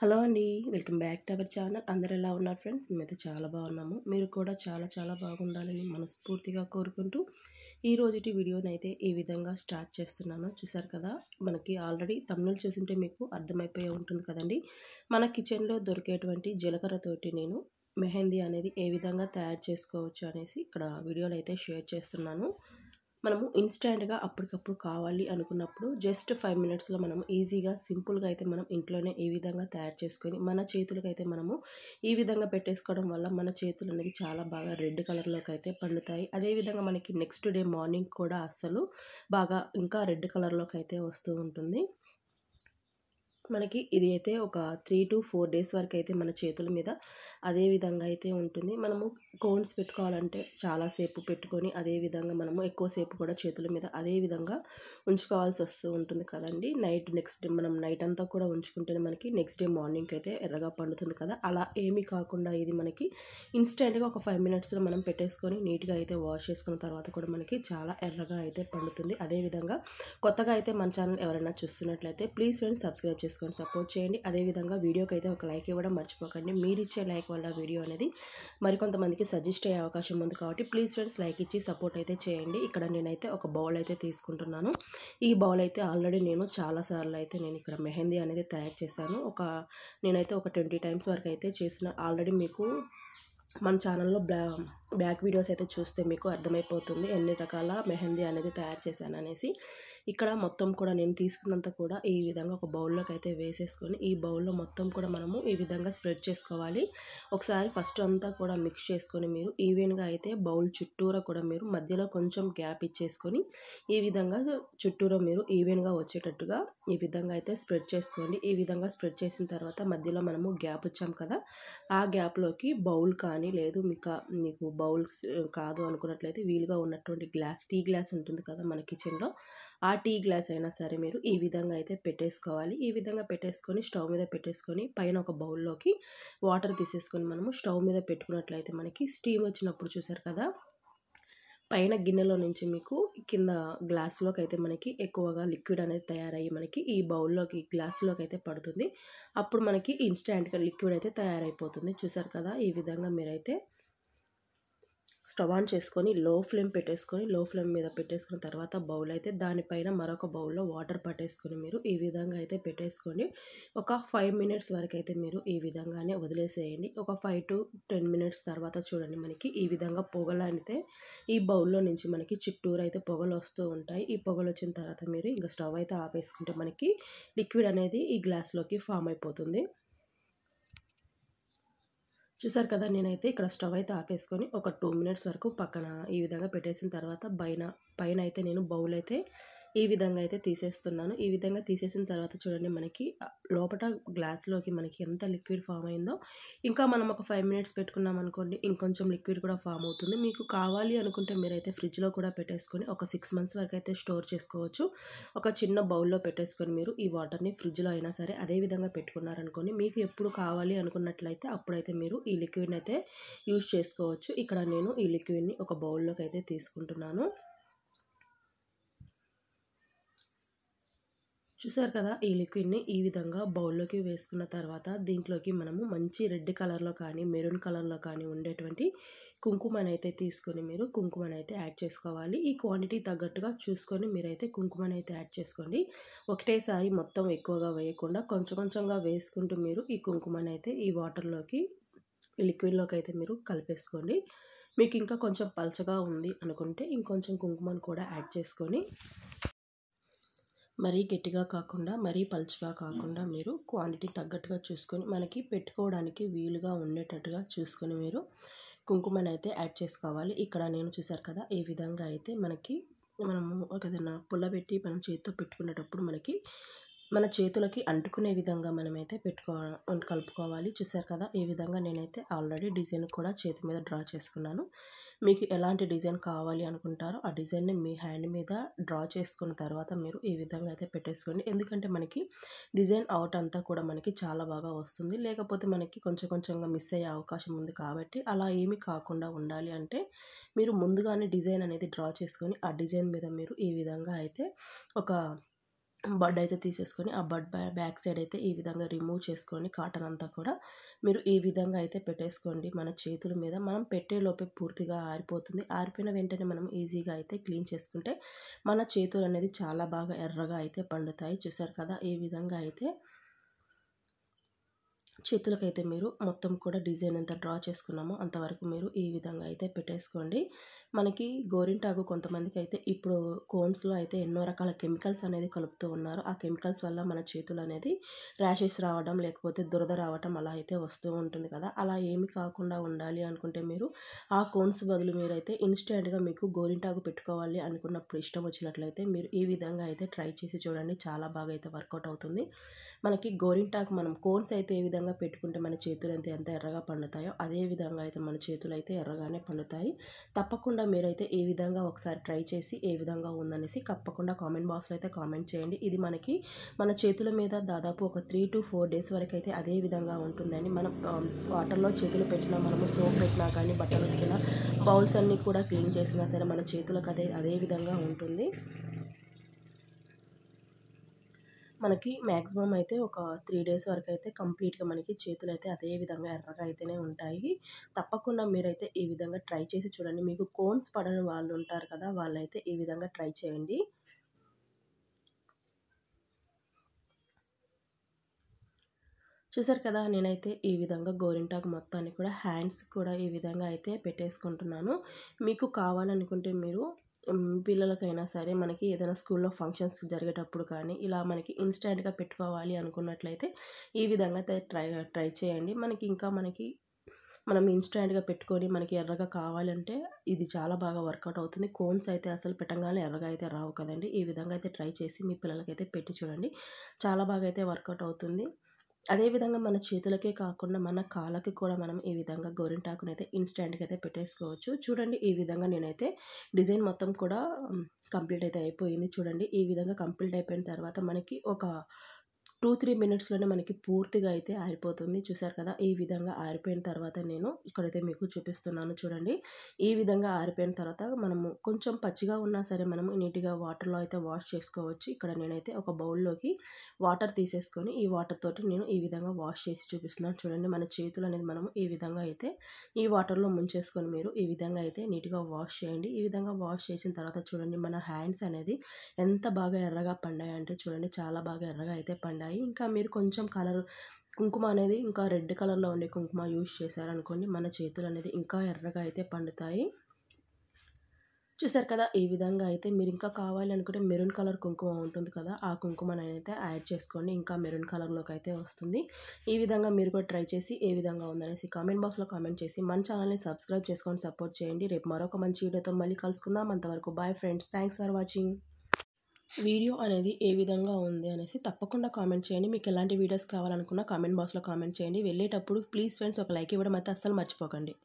Hello అండి. Welcome back to our channel. అందరూ ఎలా ఉన్నారు ఫ్రెండ్స్? మేమైతే చాలా బాగున్నాము. మీరు కూడా చాలా బాగుండాలని మనస్ఫూర్తిగా కోరుకుంటూ ఈ రోజుటి వీడియోనైతే ఈ విధంగా స్టార్ట్ చేస్తున్నాను. చూసారు కదా, మనకి ఆల్రెడీ థంబ్‌నెయిల్ చూసుంటే మీకు అర్థమైపోయి ఉంటుంది కదండి. మన కిచెన్లో దొరికేటువంటి జీలకర్రతోటి నేను మెహందీ అనేది ఏ విధంగా తయారు చేసుకోవచ్చు అనేసి ఇక్కడ వీడియోలో అయితే షేర్ చేస్తున్నాను. మనము ఇన్‌స్టాంట్‌గా అప్పటికప్పుడు కావాలి అనుకున్నప్పుడు జస్ట్ 5 మినిట్స్‌లో మనం ఈజీగా సింపుల్‌గా అయితే మనం ఇంట్లోనే ఈ విధంగా తయారు చేసుకొని మన చేతులకైతే మనము ఈ విధంగా పెట్టేసుకోవడం వల్ల మన చేతులు అనేది చాలా బాగా రెడ్ కలర్‌లోకి అయితే పండుతాయి. అదేవిధంగా మనకి నెక్స్ట్ డే మార్నింగ్ కూడా అస్సలు బాగా ఇంకా రెడ్ కలర్‌లోకి అయితే వస్తూ ఉంటుంది. మనకి ఇది అయితే ఒక 3-4 డేస్ వరకు అయితే మన చేతుల మీద అదే విధంగా అయితే ఉంటుంది. మనము కోన్స్ పెట్టుకోవాలంటే చాలా సేపు పెట్టుకొని అదే విధంగా మనము ఎక్కువ సేపు కూడా చేతుల మీద అదే విధంగా ఉంచుకోవాల్సి వస్తూ ఉంటుంది కదండీ. నెక్స్ట్ డే మనం నైట్ అంతా కూడా ఉంచుకుంటేనే మనకి నెక్స్ట్ డే మార్నింగ్‌కి అయితే ఎర్రగా పండుతుంది కదా. అలా ఏమీ కాకుండా ఇది మనకి ఇన్‌స్టాంట్‌గా ఒక 5 మినిట్స్‌లో మనం పెట్టేసుకొని నీట్‌గా అయితే వాష్ చేసుకున్న తర్వాత కూడా మనకి చాలా ఎర్రగా అయితే పండుతుంది. అదేవిధంగా కొత్తగా అయితే మన ఛానల్ ఎవరైనా చూస్తున్నట్లయితే ప్లీజ్ ఫ్రెండ్స్ సబ్స్క్రైబ్ చేసుకొని సపోర్ట్ చేయండి. అదేవిధంగా వీడియోకి అయితే ఒక లైక్ ఇవ్వడం మర్చిపోకండి. మీరు ఇచ్చే లైక్ వల్ల వీడియో అనేది మరికొంతమందికి సజెస్ట్ అయ్యే అవకాశం ఉంది కాబట్టి ప్లీజ్ ఫ్రెండ్స్ లైక్ ఇచ్చి సపోర్ట్ అయితే చేయండి. ఇక్కడ నేనైతే ఒక బౌల్ అయితే తీసుకుంటున్నాను. ఈ బౌల్ అయితే ఆల్రెడీ నేను చాలా సార్లు అయితే నేను ఇక్కడ మెహందీ అనేది తయారు చేశాను. నేనైతే ఒక 20 టైమ్స్ వరకు అయితే చేసిన ఆల్రెడీ మీకు మన ఛానల్లో బ్యాక్ వీడియోస్ అయితే చూస్తే మీకు అర్థమైపోతుంది ఎన్ని రకాల మెహందీ అనేది తయారు చేశాను అనేసి. ఇక్కడ మొత్తం కూడా నేను తీసుకున్నంత కూడా ఈ విధంగా ఒక బౌల్లోకి అయితే వేసేసుకొని ఈ బౌల్లో మొత్తం కూడా మనము ఈ విధంగా స్ప్రెడ్ చేసుకోవాలి. ఒకసారి ఫస్ట్ అంతా కూడా మిక్స్ చేసుకొని మీరు ఈవెన్గా అయితే బౌల్ చుట్టూరా కూడా మీరు మధ్యలో కొంచెం గ్యాప్ ఇచ్చేసుకొని ఈ విధంగా చుట్టూరా మీరు ఈవెన్గా వచ్చేటట్టుగా ఈ విధంగా అయితే స్ప్రెడ్ చేసుకోండి. ఈ విధంగా స్ప్రెడ్ చేసిన తర్వాత మధ్యలో మనము గ్యాప్ ఇచ్చాం కదా, ఆ గ్యాప్లోకి బౌల్ కానీ లేదు మీకు బౌల్స్ కాదు అనుకున్నట్లయితే వీలుగా ఉన్నటువంటి టీ గ్లాస్ ఉంటుంది కదా మన కిచెన్లో, ఆ టీ గ్లాస్ అయినా సరే మీరు ఈ విధంగా అయితే పెట్టేసుకోవాలి. ఈ విధంగా పెట్టేసుకొని స్టవ్ మీద పెట్టేసుకొని పైన ఒక బౌల్లోకి వాటర్ తీసేసుకొని మనము స్టవ్ మీద పెట్టుకున్నట్లయితే మనకి స్టీమ్ వచ్చినప్పుడు చూసారు కదా, పైన గిన్నెలో నుంచి మీకు కింద గ్లాస్లోకి అయితే మనకి ఎక్కువగా లిక్విడ్ అనేది తయారయ్యి మనకి ఈ బౌల్లోకి గ్లాస్లోకి అయితే పడుతుంది. అప్పుడు మనకి ఇన్స్టాంట్గా లిక్విడ్ అయితే తయారైపోతుంది. చూసారు కదా, ఈ విధంగా మీరైతే స్టవ్ ఆన్ చేసుకొని లో ఫ్లేమ్ మీద పెట్టేసుకున్న తర్వాత బౌల్ అయితే దానిపైన మరొక బౌల్లో వాటర్ పట్టేసుకొని మీరు ఈ విధంగా అయితే పెట్టేసుకొని ఒక 5 మినిట్స్ వరకు అయితే మీరు ఈ విధంగానే వదిలేసేయండి. ఒక 5-10 మినిట్స్ తర్వాత చూడండి మనకి ఈ విధంగా పొగలైతే ఈ బౌల్లో నుంచి మనకి చుట్టూరు అయితే పొగలు వస్తూ ఉంటాయి. ఈ పొగలు వచ్చిన తర్వాత మీరు ఇంకా స్టవ్ అయితే ఆపేసుకుంటే మనకి లిక్విడ్ అనేది ఈ గ్లాస్లోకి ఫామ్ అయిపోతుంది. చూసారు కదా, నేనైతే ఇక్కడ స్టవ్ అయితే ఆపేసుకొని ఒక 2 మినిట్స్ వరకు పక్కన ఈ విధంగా పెట్టేసిన తర్వాత పైన అయితే నేను బౌల్ అయితే ఈ విధంగా అయితే తీసేస్తున్నాను. ఈ విధంగా తీసేసిన తర్వాత చూడండి మనకి లోపట గ్లాస్లోకి మనకి ఎంత లిక్విడ్ ఫామ్ అయిందో, ఇంకా మనం ఒక 5 మినిట్స్ పెట్టుకున్నాం అనుకోండి ఇంకొంచెం లిక్విడ్ కూడా ఫామ్ అవుతుంది. మీకు కావాలి అనుకుంటే మీరైతే ఫ్రిడ్జ్లో కూడా పెట్టేసుకొని ఒక 6 మంత్స్ వరకు అయితే స్టోర్ చేసుకోవచ్చు. ఒక చిన్న బౌల్లో పెట్టేసుకొని మీరు ఈ వాటర్ని ఫ్రిడ్జ్లో అయినా సరే అదే విధంగా పెట్టుకున్నారనుకోండి, మీకు ఎప్పుడు కావాలి అనుకున్నట్లయితే అప్పుడైతే మీరు ఈ లిక్విడ్ని అయితే యూజ్ చేసుకోవచ్చు. ఇక్కడ నేను ఈ లిక్విడ్ని ఒక బౌల్లోకి అయితే తీసుకుంటున్నాను. చూసారు కదా, ఈ లిక్విడ్ని ఈ విధంగా బౌల్లోకి వేసుకున్న తర్వాత దీంట్లోకి మనము మంచి రెడ్ కలర్లో కానీ మెరూన్ కలర్లో కానీ ఉండేటువంటి కుంకుమని అయితే తీసుకొని మీరు కుంకుమని అయితే యాడ్ చేసుకోవాలి. ఈ క్వాంటిటీ తగ్గట్టుగా చూసుకొని మీరైతే కుంకుమని అయితే యాడ్ చేసుకోండి. ఒకటేసారి మొత్తం ఎక్కువగా వేయకుండా కొంచెంగా వేసుకుంటూ మీరు ఈ కుంకుమని అయితే ఈ వాటర్లోకి ఈ లిక్విడ్లోకి అయితే మీరు కలిపేసుకోండి. మీకు ఇంకా కొంచెం పలచగా ఉంది అనుకుంటే ఇంకొంచెం కుంకుమని కూడా యాడ్ చేసుకొని మరీ గట్టిగా కాకుండా మరీ పలుచగా కాకుండా మీరు క్వాంటిటీ తగ్గట్టుగా చూసుకొని మనకి పెట్టుకోవడానికి వీలుగా ఉండేటట్టుగా చూసుకొని మీరు కుంకుమని అయితే యాడ్ చేసుకోవాలి. ఇక్కడ నేను చూసారు కదా, ఈ విధంగా అయితే మనము ఏదైనా పుల్లబెట్టి మనం చేతితో పెట్టుకునేటప్పుడు మనకి మన చేతులకి అంటుకునే విధంగా మనమైతే కలుపుకోవాలి. చూసారు కదా, ఈ విధంగా నేనైతే ఆల్రెడీ డిజైన్ కూడా చేతి మీద డ్రా చేసుకున్నాను. మీకు ఎలాంటి డిజైన్ కావాలి అనుకుంటారో ఆ డిజైన్ని మీ హ్యాండ్ మీద డ్రా చేసుకున్న తర్వాత మీరు ఈ విధంగా అయితే పెట్టేసుకోండి. ఎందుకంటే మనకి డిజైన్ అవుట్ అంతా కూడా మనకి చాలా బాగా వస్తుంది. లేకపోతే మనకి కొంచెంగా మిస్ అయ్యే అవకాశం ఉంది. కాబట్టి అలా ఏమీ కాకుండా ఉండాలి అంటే మీరు ముందుగానే డిజైన్ అనేది డ్రా చేసుకొని ఆ డిజైన్ మీద మీరు ఈ విధంగా అయితే ఒక బడ్ అయితే తీసేసుకొని ఆ బడ్ బ్యాక్ సైడ్ అయితే ఈ విధంగా రిమూవ్ చేసుకొని కాటన్ అంతా కూడా మీరు ఈ విధంగా అయితే పెట్టేసుకోండి. మన చేతుల మీద మనం పెట్టేలోపే పూర్తిగా ఆరిపోతుంది. ఆరిపోయిన వెంటనే మనం ఈజీగా అయితే క్లీన్ చేసుకుంటే మన చేతులు అనేది చాలా బాగా ఎర్రగా అయితే పండుతాయి. చూసారు కదా, ఈ విధంగా అయితే చేతులకైతే మీరు మొత్తం కూడా డిజైన్ ఎంత డ్రా చేసుకున్నామో అంతవరకు మీరు ఈ విధంగా అయితే పెట్టేసుకోండి. మనకి గోరింటాకు కొంతమందికి అయితే ఇప్పుడు కోన్స్లో అయితే ఎన్నో రకాల కెమికల్స్ అనేది కలుపుతూ ఉన్నారు. ఆ కెమికల్స్ వల్ల మన చేతులు అనేది ర్యాషెస్ రావడం లేకపోతే దురద రావడం అలా అయితే వస్తూ ఉంటుంది కదా. అలా ఏమి కాకుండా ఉండాలి అనుకుంటే మీరు ఆ కోన్స్ బదులు మీరైతే ఇన్స్టెంట్గా మీకు గోరింటాకు పెట్టుకోవాలి అనుకున్నప్పుడు ఇష్టం వచ్చినట్లయితే మీరు ఈ విధంగా అయితే ట్రై చేసి చూడండి. చాలా బాగా అయితే వర్కౌట్ అవుతుంది. మనకి గోరింటాకు మనం కోన్స్ అయితే ఏ విధంగా పెట్టుకుంటే మన చేతులు అయితే ఎంత ఎర్రగా పండుతాయో అదే విధంగా అయితే మన చేతులు అయితే ఎర్రగానే పండుతాయి. తప్పకుండా మీరైతే ఈ విధంగా ఒకసారి ట్రై చేసి ఏ విధంగా ఉందనేసి తప్పకుండా కామెంట్ బాక్స్లో అయితే కామెంట్ చేయండి. ఇది మనకి మన చేతుల మీద దాదాపు ఒక 3 to 4 days వరకు అయితే అదే విధంగా ఉంటుందని మనం వాటర్లో చేతులు పెట్టినా మనము సోప్ పెట్టినా కానీ బట్టలు ఉతికినా బౌల్స్ అన్నీ కూడా క్లీన్ చేసినా సరే మన చేతులకు అదే విధంగా ఉంటుంది. మనకి మ్యాక్సిమం అయితే ఒక 3 days వరకు అయితే కంప్లీట్గా మనకి చేతులు అయితే అదే విధంగా ఎర్రగా అయితేనే ఉంటాయి. తప్పకుండా మీరైతే ఈ విధంగా ట్రై చేసి చూడండి. మీకు కోన్స్ పడని వాళ్ళు ఉంటారు కదా, వాళ్ళైతే ఈ విధంగా ట్రై చేయండి. చూసారు కదా, నేనైతే ఈ విధంగా గోరింటాకు మొత్తాన్ని కూడా హ్యాండ్స్ కూడా ఈ విధంగా అయితే పెట్టేసుకుంటున్నాను. మీకు కావాలనుకుంటే మీరు పిల్లలకైనా సరే మనకి ఏదైనా స్కూల్లో ఫంక్షన్స్ జరిగేటప్పుడు కానీ ఇలా మనకి ఇన్స్టెంట్గా పెట్టుకోవాలి అనుకున్నట్లయితే ఈ విధంగా అయితే ట్రై చేయండి. మనం ఇన్స్టెంట్గా పెట్టుకొని మనకి ఎర్రగా కావాలంటే ఇది చాలా బాగా వర్కౌట్ అవుతుంది. కోన్స్ అయితే అసలు పెట్టంగానే ఎర్రగా అయితే రావు కదండి. ఈ విధంగా అయితే ట్రై చేసి మీ పిల్లలకైతే పెట్టి చూడండి. చాలా బాగా అయితే వర్కౌట్ అవుతుంది. అదేవిధంగా మన చేతులకే కాకుండా మన కాళ్ళకి కూడా మనం ఈ విధంగా గోరింటాకునైతే ఇన్స్టెంట్గా అయితే పెట్టేసుకోవచ్చు. చూడండి, ఈ విధంగా నేనైతే డిజైన్ మొత్తం కూడా కంప్లీట్ అయితే అయిపోయింది. చూడండి, ఈ విధంగా కంప్లీట్ అయిపోయిన తర్వాత మనకి ఒక 2-3 మినిట్స్లోనే మనకి పూర్తిగా అయితే ఆరిపోతుంది. చూసారు కదా, ఈ విధంగా ఆరిపోయిన తర్వాత నేను ఇక్కడైతే మీకు చూపిస్తున్నాను. చూడండి, ఈ విధంగా ఆరిపోయిన తర్వాత మనము కొంచెం పచ్చిగా ఉన్నా సరే మనము నీట్గా వాటర్లో అయితే వాష్ చేసుకోవచ్చు. ఇక్కడ నేనైతే ఒక బౌల్లోకి వాటర్ తీసేసుకొని ఈ వాటర్ తోటి నేను ఈ విధంగా వాష్ చేసి చూపిస్తున్నాను. చూడండి, మన చేతులు అనేది మనము ఈ విధంగా అయితే ఈ వాటర్లో ముంచేసుకొని మీరు ఈ విధంగా అయితే నీట్గా వాష్ చేయండి. ఈ విధంగా వాష్ చేసిన తర్వాత చూడండి, మన హ్యాండ్స్ అనేది ఎంత బాగా ఎర్రగా పండాయి అంటే చూడండి, చాలా బాగా ఎర్రగా అయితే పండాయి. ఇంకా మీరు కొంచెం కుంకుమ అనేది ఇంకా రెడ్ కలర్లో ఉండే కుంకుమ యూజ్ చేశారనుకోండి, మన చేతులు అనేది ఇంకా ఎర్రగా అయితే పండుతాయి. చూసారు కదా, ఈ విధంగా అయితే మీరు ఇంకా కావాలి అనుకుంటే మెరూన్ కలర్ కుంకుమ ఉంటుంది కదా, ఆ కుంకుమని అయితే యాడ్ చేసుకోండి. ఇంకా మెరూన్ కలర్లోకి అయితే వస్తుంది. ఈ విధంగా మీరు కూడా ట్రై చేసి ఏ విధంగా ఉందనేసి కామెంట్ బాక్స్లో కామెంట్ చేసి మన ఛానల్ని సబ్స్క్రైబ్ చేసుకొని సపోర్ట్ చేయండి. రేపు మరొక మంచి వీడియోతో మళ్ళీ కలుసుకుందాం. అంతవరకు bye friends, thanks for watching. Video అనేది ఏ విధంగా ఉంది అనేసి తప్పకుండా కామెంట్ చేయండి. మీకు ఎలాంటి వీడియోస్ కావాలనుకున్నా కామెంట్ బాక్స్లో కామెంట్ చేయండి. వెళ్ళేటప్పుడు ప్లీజ్ ఫ్రెండ్స్ ఒక లైక్ ఇవ్వడం అయితే అస్సలు మర్చిపోకండి.